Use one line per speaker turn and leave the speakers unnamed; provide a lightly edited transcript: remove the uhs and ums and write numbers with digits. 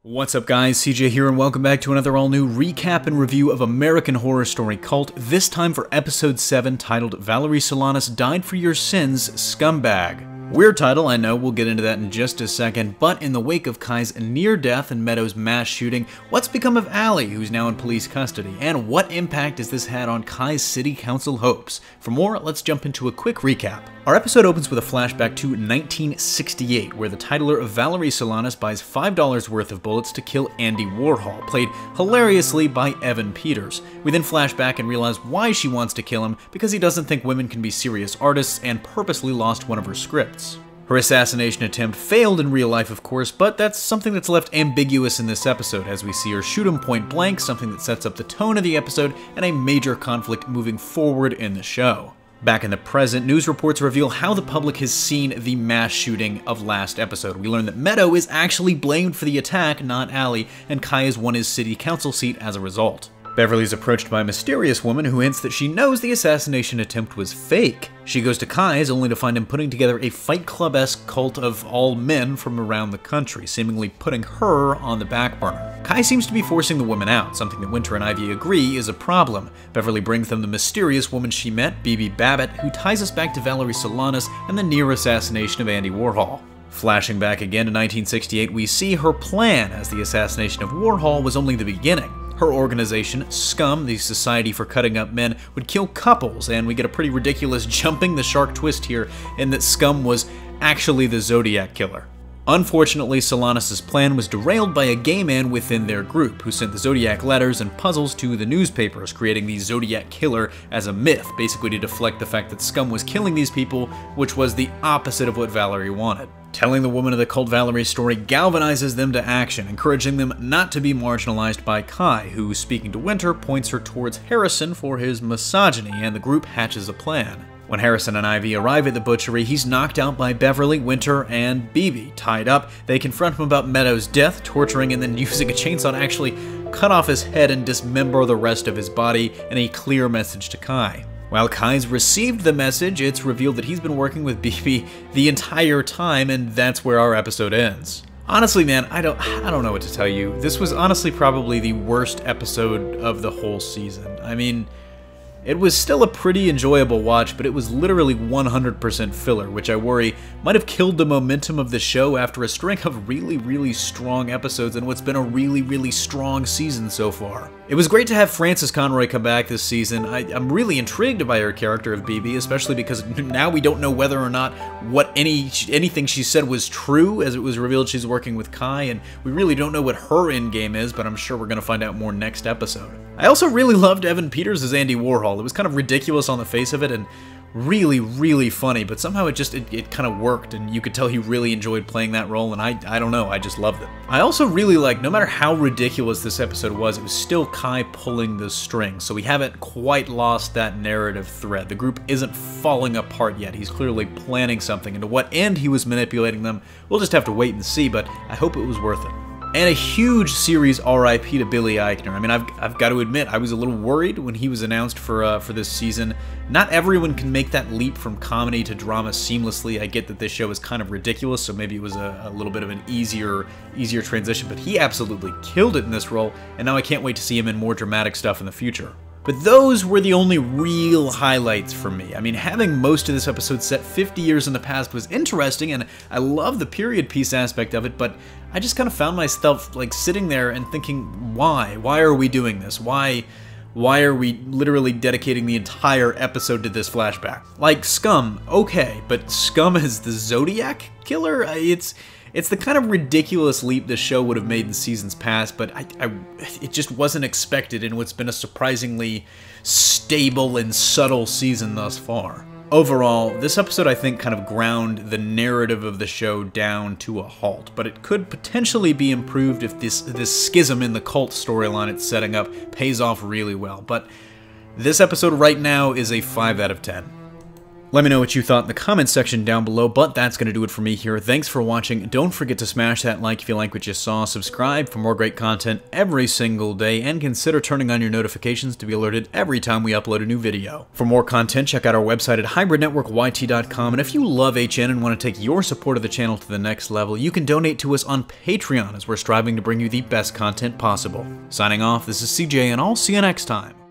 What's up guys, CJ here and welcome back to another all-new recap and review of American Horror Story Cult, this time for episode 7 titled Valerie Solanas Died for Your Sins, Scumbag. Weird title, I know, we'll get into that in just a second, but in the wake of Kai's near-death and Meadows' mass shooting, what's become of Allie, who's now in police custody, and what impact has this had on Kai's city council hopes? For more, let's jump into a quick recap. Our episode opens with a flashback to 1968, where the titler of Valerie Solanas buys $5 worth of bullets to kill Andy Warhol, played hilariously by Evan Peters. We then flash back and realize why she wants to kill him, because he doesn't think women can be serious artists and purposely lost one of her scripts. Her assassination attempt failed in real life, of course, but that's something that's left ambiguous in this episode, as we see her shoot him point blank, something that sets up the tone of the episode and a major conflict moving forward in the show. Back in the present, news reports reveal how the public has seen the mass shooting of last episode. We learn that Meadow is actually blamed for the attack, not Allie, and Kai has won his city council seat as a result. Beverly is approached by a mysterious woman who hints that she knows the assassination attempt was fake. She goes to Kai's only to find him putting together a Fight Club-esque cult of all men from around the country, seemingly putting her on the back burner. Kai seems to be forcing the woman out, something that Winter and Ivy agree is a problem. Beverly brings them the mysterious woman she met, Bibi Babbitt, who ties us back to Valerie Solanas and the near assassination of Andy Warhol. Flashing back again to 1968, we see her plan, as the assassination of Warhol was only the beginning. Her organization, Scum, the Society for Cutting Up Men, would kill couples, and we get a pretty ridiculous jumping the shark twist here in that Scum was actually the Zodiac Killer. Unfortunately, Solanas' plan was derailed by a gay man within their group, who sent the Zodiac letters and puzzles to the newspapers, creating the Zodiac Killer as a myth, basically to deflect the fact that Scum was killing these people, which was the opposite of what Valerie wanted. Telling the woman of the cult Valerie's story galvanizes them to action, encouraging them not to be marginalized by Kai, who, speaking to Winter, points her towards Harrison for his misogyny, and the group hatches a plan. When Harrison and Ivy arrive at the butchery, he's knocked out by Beverly, Winter, and Bibi. Tied up, they confront him about Meadows' death, torturing and then using a chainsaw to actually cut off his head and dismember the rest of his body in a clear message to Kai. While Kai's received the message, it's revealed that he's been working with Bibi the entire time, and that's where our episode ends. Honestly, man, I don't know what to tell you. This was honestly probably the worst episode of the whole season. I mean, it was still a pretty enjoyable watch, but it was literally 100% filler, which I worry might have killed the momentum of the show after a string of really strong episodes and what's been a really strong season so far. It was great to have Frances Conroy come back this season. I'm really intrigued by her character of Bibi, especially because now we don't know whether or not what anything she said was true, as it was revealed she's working with Kai, and we really don't know what her endgame is, but I'm sure we're going to find out more next episode. I also really loved Evan Peters as Andy Warhol. It was kind of ridiculous on the face of it and really funny, but somehow it kind of worked, and you could tell he really enjoyed playing that role, and I don't know, I just loved it. I also really like, no matter how ridiculous this episode was, it was still Kai pulling the strings, so we haven't quite lost that narrative thread. The group isn't falling apart yet. He's clearly planning something, and to what end he was manipulating them, we'll just have to wait and see, but I hope it was worth it. And a huge series RIP to Billy Eichner. I mean, I've got to admit, I was a little worried when he was announced for this season. Not everyone can make that leap from comedy to drama seamlessly. I get that this show is kind of ridiculous, so maybe it was a little bit of an easier transition, but he absolutely killed it in this role, and now I can't wait to see him in more dramatic stuff in the future. But those were the only real highlights for me. I mean, having most of this episode set 50 years in the past was interesting, and I love the period piece aspect of it, but I just kind of found myself like sitting there and thinking, why? Why are we doing this? Why are we literally dedicating the entire episode to this flashback? Like Scum, okay, but Scum as the Zodiac Killer? It's the kind of ridiculous leap this show would have made in seasons past, but it just wasn't expected in what's been a surprisingly stable and subtle season thus far. Overall, this episode I think kind of ground the narrative of the show down to a halt, but it could potentially be improved if this schism in the cult storyline it's setting up pays off really well. But this episode right now is a 5 out of 10. Let me know what you thought in the comments section down below, but that's going to do it for me here. Thanks for watching. Don't forget to smash that like if you like what you saw, subscribe for more great content every single day, and consider turning on your notifications to be alerted every time we upload a new video. For more content, check out our website at hybridnetworkyt.com, and if you love HN and want to take your support of the channel to the next level, you can donate to us on Patreon, as we're striving to bring you the best content possible. Signing off, this is CJ, and I'll see you next time.